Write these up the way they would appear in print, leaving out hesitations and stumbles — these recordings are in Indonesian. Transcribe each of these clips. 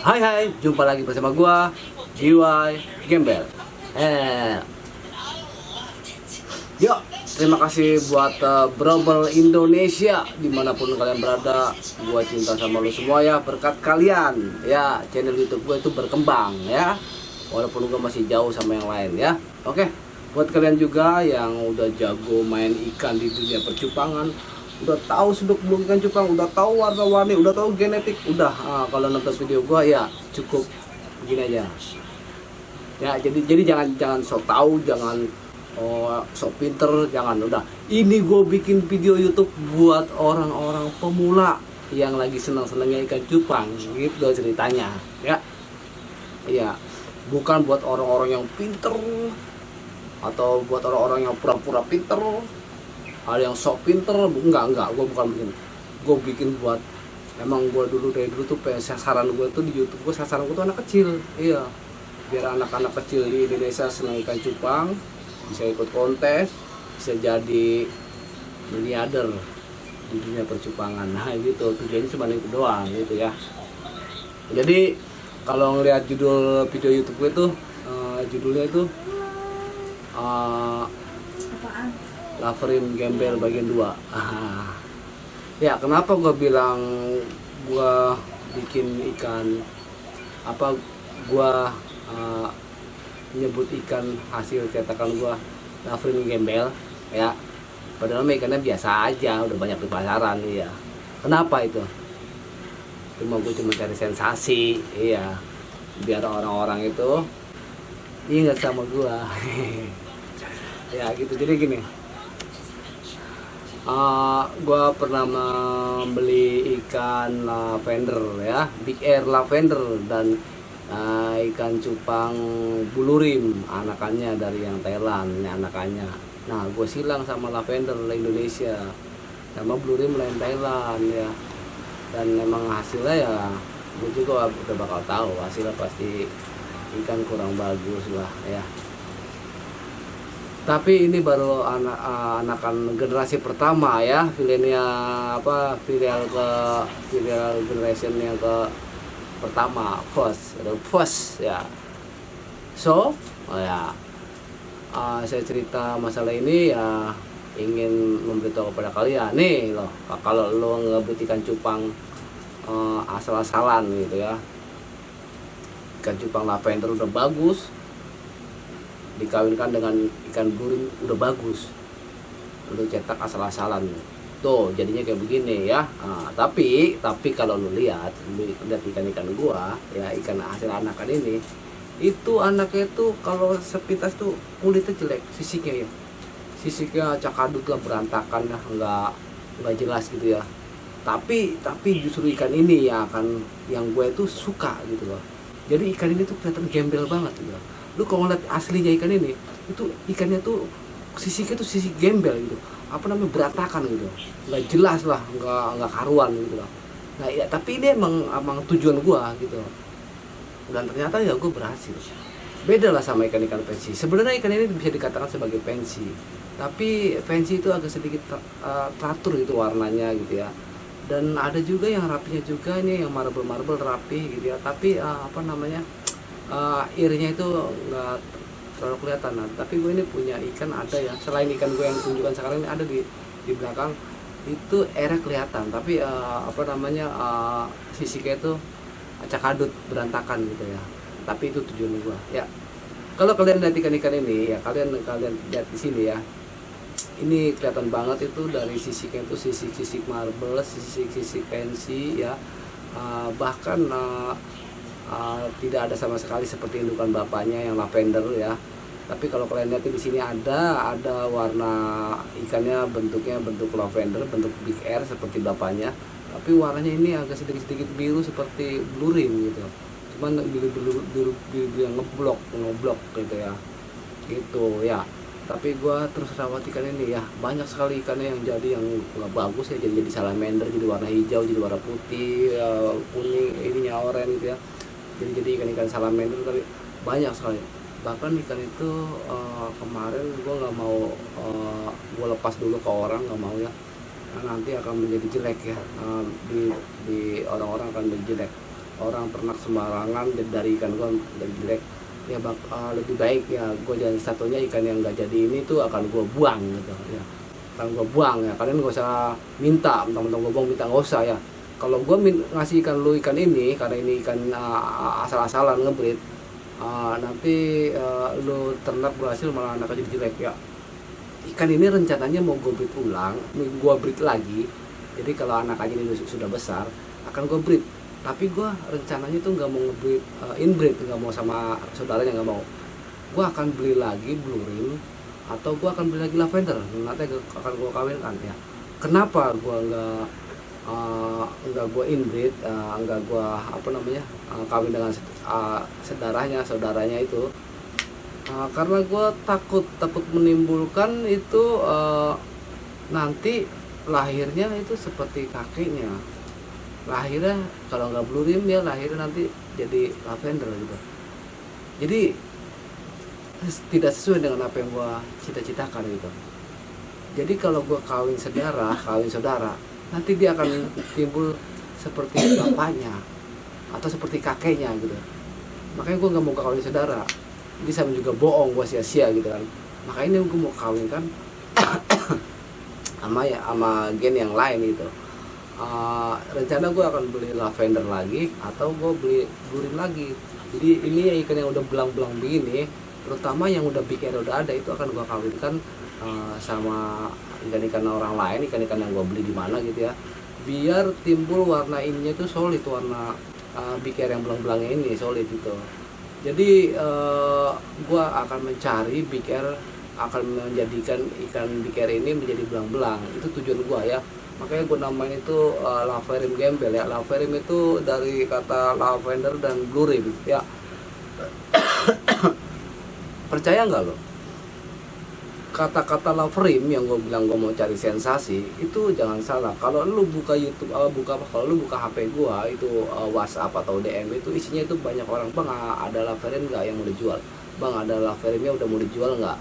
Hai, jumpa lagi bersama gua GY Gembel. Yuk, terima kasih buat Brobel Indonesia dimanapun kalian berada. Gua cinta sama lu semua ya, berkat kalian ya channel YouTube gue itu berkembang ya. Walaupun gua masih jauh sama yang lain ya. Oke, buat kalian juga yang udah jago main ikan di dunia percupangan, udah tahu seluk beluk ikan cupang, udah tahu warna-warni, udah tahu genetik, udah kalau nonton video gua ya cukup begini aja ya. Jadi jangan sok tahu, jangan sok pinter, jangan. Udah, ini gue bikin video YouTube buat orang-orang pemula yang lagi senang-senangnya ikan cupang gitu ceritanya ya. Iya, bukan buat orang-orang yang pinter atau buat orang-orang yang pura-pura pinter, ada yang sok pinter. Enggak, gue bukan bikin. Gue bikin buat, emang gue dari dulu tuh sasaran gue tuh di YouTube gue, sasaran gue tuh anak kecil. Iya, biar anak-anak kecil di Indonesia senang ikan cupang, bisa ikut kontes, bisa jadi miliarder di dunia percupangan. Nah gitu, tujuannya cuma itu doang gitu ya. Jadi kalau ngeliat judul video YouTube gue tuh judulnya itu Laverin Gembel bagian 2. Ya, kenapa gue bilang gue bikin ikan gue nyebut ikan hasil cetakan gue Laverin Gembel ya, padahal ikannya biasa aja, udah banyak di pasaran ya. Kenapa itu? Gue cuma cari sensasi, iya, biar orang-orang itu ingat sama gue. Ya gitu. Jadi gini, gue pernah membeli ikan lavender ya, Big Air lavender, dan ikan cupang bulurim anakannya dari yang Thailand, ini anakannya. Nah, gue silang sama lavender Indonesia, sama bulurim lain Thailand ya. Dan memang hasilnya ya, gue juga udah bakal tahu hasilnya pasti ikan kurang bagus lah ya. Tapi ini baru anakan generasi pertama ya, filial generation yang ke pertama, first ya. So ya, saya cerita masalah ini ya ingin memberitahu kepada kalian nih loh, kalau lo ngebut ikan cupang asal-asalan gitu ya, ikan cupang lavender udah bagus, dikawinkan dengan ikan bulurim udah bagus, udah cetak asal-asalan tuh jadinya kayak begini ya. Tapi kalau lu lihat ikan-ikan gua ya, ikan hasil anakan ini, itu anaknya tuh kalau sepintas tuh kulitnya jelek, sisiknya cakadut lah, berantakan lah, nggak jelas gitu ya. Tapi justru ikan ini ya akan yang gue tuh suka gitu loh. Jadi ikan ini tuh kelihatan gembel banget gitu. Lu kalau ngeliat aslinya ikan ini, itu ikannya tuh sisiknya tuh sisik gembel gitu, berantakan gitu, nggak jelas lah, nggak karuan gitu lah. Nah ya, tapi ini emang tujuan gua gitu, dan ternyata ya gue berhasil. Beda lah sama ikan-ikan pensi. Sebenarnya ikan ini bisa dikatakan sebagai pensi, tapi pensi itu agak sedikit teratur gitu warnanya gitu ya. Dan ada juga yang rapinya juga, ini yang marble rapi gitu ya, tapi irnya itu nggak terlalu kelihatan. Nah, tapi gue ini punya ikan, ada ya, selain ikan gue yang tunjukkan sekarang ini, ada di belakang itu airnya kelihatan, tapi sisiknya itu cakadut, berantakan gitu ya. Tapi itu tujuan gue ya. Kalau kalian lihat ikan-ikan ini ya, kalian lihat di sini ya, ini kelihatan banget itu dari sisiknya itu sisik marble, sisik pensi ya. Bahkan tidak ada sama sekali seperti indukan bapaknya yang lavender ya. Tapi kalau kalian lihat di sini ada warna ikannya, bentuk lavender, bentuk Big Air seperti bapaknya. Tapi warnanya ini agak sedikit biru seperti blurim gitu. Cuman biru yang ngeblok gitu ya. Gitu ya. Tapi gua terus rawat ikan ini ya, banyak sekali ikannya yang jadi yang nggak bagus ya, jadi salamander, jadi warna hijau, jadi warna putih, kuning, ininya oranye gitu ya. Jadi ikan salamander tapi banyak sekali. Bahkan ikan itu kemarin gue nggak mau gue lepas dulu ke orang, nggak mau ya, nah, nanti akan menjadi jelek ya, di orang-orang akan menjadi jelek. orang ternak sembarangan dari ikan gue jadi jelek, ya lebih baik ya gue jadi satunya ikan yang nggak jadi ini tuh akan gue buang gitu ya, akan gue buang ya. Kalian nggak usah minta, mentang-mentang gue buang minta, nggak usah ya. Kalau gue ngasih ikan lu ikan ini karena ini ikan asal-asalan ngebreed, nanti lu ternak berhasil malah anaknya jadi jelek ya. Ikan ini rencananya mau gue breed ulang, gue breed lagi. Jadi kalau anak aja ini sudah besar akan gue breed, tapi gue rencananya tuh nggak mau ngebreed inbreed, nggak mau sama saudaranya, nggak mau. Gue akan beli lagi blue rim atau gue akan beli lagi lavender, nanti akan gue kawinkan ya. Kenapa gue nggak gue inbreed, nggak gue kawin dengan saudaranya itu, karena gue takut menimbulkan itu nanti lahirnya itu seperti kakeknya. Lahirnya kalau nggak blue rim ya lahirnya nanti jadi lavender gitu. Jadi tidak sesuai dengan apa yang gue cita-citakan gitu. Jadi kalau gue kawin saudara, nanti dia akan timbul seperti bapaknya atau seperti kakeknya gitu. Makanya gue nggak mau kawin saudara, jadi sama juga bohong gue sia-sia gitu kan. Makanya gue mau kawin kan sama gen yang lain gitu. Rencana gue akan beli lavender lagi atau gue beli blue rim lagi. Jadi ini ikan yang udah belang-belang begini, terutama yang udah big air udah ada, itu akan gue kawinkan sama ikan-ikan orang lain, ikan-ikan yang gue beli di mana gitu ya, biar timbul warna ininya tuh solid, warna big air yang belang-belangnya ini solid gitu. Jadi gue akan mencari big air, akan menjadikan ikan big air ini menjadi belang-belang. Itu tujuan gue ya. Makanya gue namain itu Laverim Gembel ya. Laverim itu dari kata lavender dan blue rim ya. Percaya nggak lo? Kata-kata Laverim yang gue bilang gue mau cari sensasi itu jangan salah. Kalau lu buka YouTube, kalau lu buka HP gue itu WhatsApp atau DM itu isinya itu banyak orang, bang ada Laverim nggak yang mau dijual? Bang ada Laverimnya udah mau dijual nggak?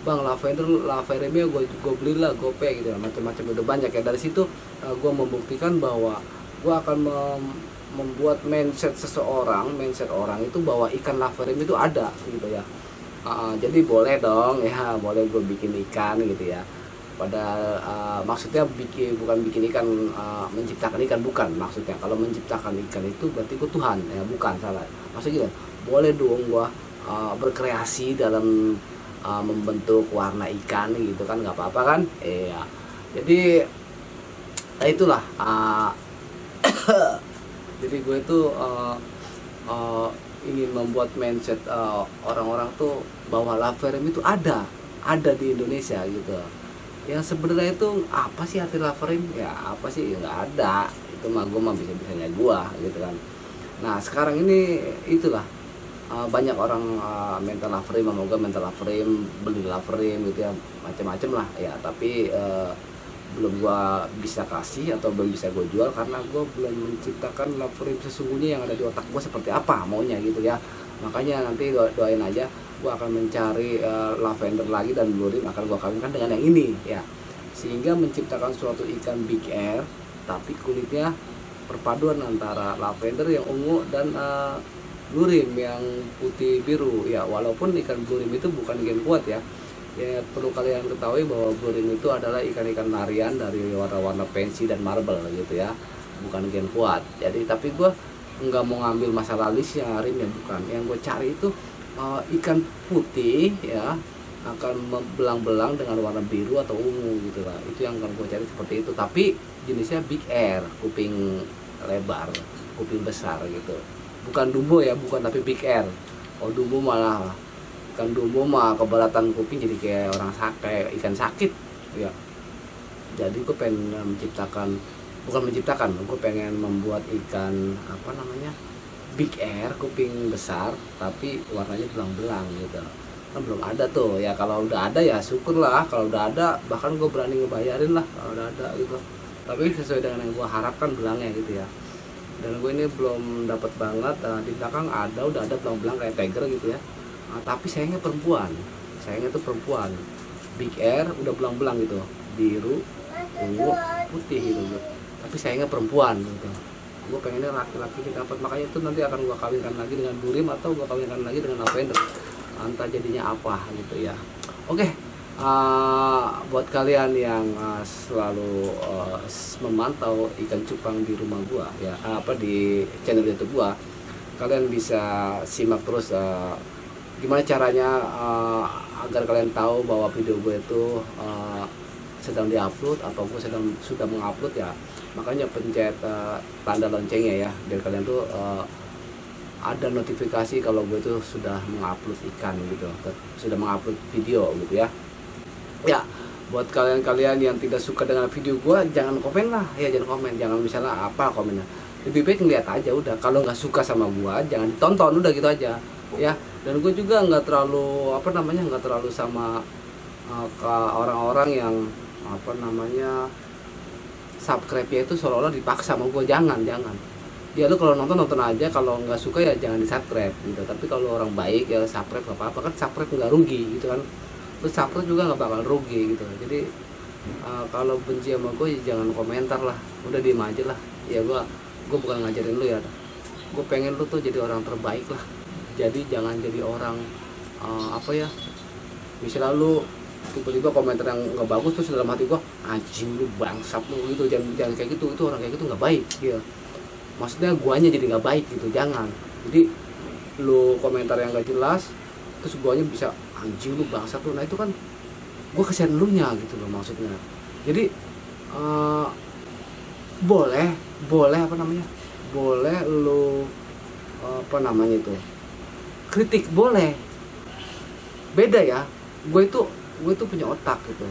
Bang Laverimnya gue belilah gope gitu, macam-macam udah banyak ya. Dari situ gue membuktikan bahwa gue akan membuat mindset orang itu bahwa ikan Laverim itu ada gitu ya. Jadi boleh dong ya, boleh gue bikin ikan gitu ya. Pada maksudnya bukan bikin ikan, menciptakan ikan, bukan maksudnya. Kalau menciptakan ikan itu berarti gue Tuhan ya, bukan, salah. Maksudnya boleh dong gue berkreasi dalam membentuk warna ikan gitu kan, nggak apa-apa kan. Iya. Jadi itulah jadi gue itu ingin membuat mindset orang-orang tuh bahwa Laverim itu ada di Indonesia gitu. Yang sebenarnya itu apa sih arti Laverim? Ya apa sih? Nggak ada. Itu mah gue mah bisa-bisanya gue gitu kan. Nah sekarang ini itulah banyak orang minta Laverim, semoga minta Laverim, beli Laverim gitu ya, macam-macam lah ya. Tapi belum gua bisa kasih atau belum bisa gue jual karena gue belum menciptakan Laverim sesungguhnya yang ada di otak gue seperti apa maunya gitu ya. Makanya nanti doain aja, gue akan mencari lavender lagi dan blue rim akan gue kawinkan dengan yang ini ya, sehingga menciptakan suatu ikan big air tapi kulitnya perpaduan antara lavender yang ungu dan blue rim yang putih biru ya. Walaupun ikan blue rim itu bukan gen kuat ya. Ya perlu kalian ketahui bahwa blue rim itu adalah ikan-ikan larian dari warna-warna pensi dan marble gitu ya, bukan gen kuat. Jadi tapi gue nggak mau ngambil masalah lisnya rimnya, bukan. Yang gue cari itu ikan putih ya, akan belang-belang dengan warna biru atau ungu gitu lah. Itu yang akan gue cari seperti itu. Tapi jenisnya big air, kuping lebar, kuping besar gitu. Bukan dumbo ya, bukan, tapi big air. Oh dumbo malah, ikan dumbo mah keberatan kuping jadi kayak orang kayak ikan sakit ya. Jadi gue pengen gue pengen membuat ikan big air, kuping besar tapi warnanya belang-belang gitu kan. Belum ada tuh ya. Kalau udah ada ya syukurlah, kalau udah ada bahkan gue berani ngebayarin lah kalau udah ada gitu. Tapi sesuai dengan yang gue harapkan belangnya gitu ya. Dan gue ini belum dapat banget, di belakang udah ada belang-belang kayak tiger gitu ya. Tapi sayangnya tuh perempuan big air udah belang-belang gitu, biru, ungu, putih gitu. Tapi sayangnya perempuan gitu. Gue pengennya laki-laki dapat, makanya itu nanti akan gue kawinkan lagi dengan burim atau gue kawinkan lagi dengan lavender, entah jadinya apa gitu ya. Oke. Buat kalian yang selalu memantau ikan cupang di rumah gua ya, di channel YouTube gua, kalian bisa simak terus gimana caranya agar kalian tahu bahwa video gue itu sedang diupload atau gue sudah mengupload ya. Makanya pencet tanda loncengnya ya, biar kalian tuh ada notifikasi kalau gue tuh sudah mengupload ikan gitu, sudah mengupload video gitu ya. Ya, buat kalian-kalian yang tidak suka dengan video gua, jangan komen lah ya, jangan komen, jangan misalnya apa komennya, lebih baik ngeliat aja udah. Kalau nggak suka sama gua, jangan ditonton, udah gitu aja ya. Dan gue juga nggak terlalu nggak terlalu sama ke orang-orang yang subscribe-nya itu seolah-olah dipaksa sama gua. Jangan ya, lu kalau nonton aja, kalau nggak suka ya jangan di subscribe gitu. Tapi kalau orang baik ya subscribe, nggak apa-apa kan, subscribe nggak rugi gitu kan, terus subscribe juga nggak bakal rugi gitu. Jadi kalau benci sama gue ya jangan komentar lah, udah diem aja lah ya. Gue bukan ngajarin lu ya, gue pengen lu tuh jadi orang terbaik lah. Jadi jangan jadi orang misalnya lu tiba-tiba komentar yang nggak bagus terus dalam hati gue, anjing lu bangsat lu gitu. Jangan kayak gitu, itu orang kayak gitu nggak baik ya. Maksudnya guanya jadi nggak baik gitu, jangan. Jadi lu komentar yang nggak jelas terus guanya bisa, anjing lu bangsat lu, nah itu kan gue kesian lu nya gitu loh maksudnya. Jadi boleh boleh lu itu kritik, boleh. Beda ya, gue itu punya otak gitu.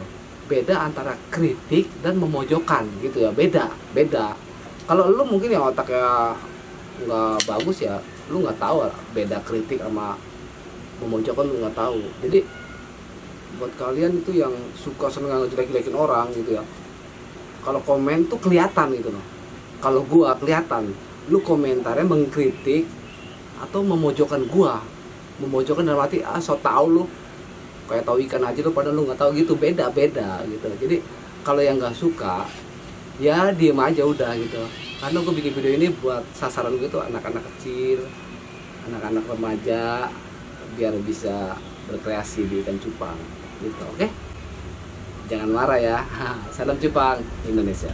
Beda antara kritik dan memojokkan gitu ya, beda. Kalau lu mungkin yang otaknya nggak bagus ya, lu nggak tahu beda kritik sama memojokkan, lu nggak tahu. Jadi buat kalian itu yang suka seneng ngejelek-jelekin orang gitu ya, kalau komen tuh kelihatan gitu loh. Kalau gua kelihatan, lu komentarnya mengkritik atau memojokkan gua. Memojokkan dalam arti so tau lu, kayak tahu ikan aja lu, padahal lu nggak tahu gitu. Beda gitu. Jadi kalau yang nggak suka ya diem aja udah gitu. Karena gue bikin video ini buat sasaran gue tuh anak-anak kecil, anak-anak remaja, biar bisa berkreasi di ikan cupang gitu. Oke? Jangan marah ya. Salam cupang Indonesia.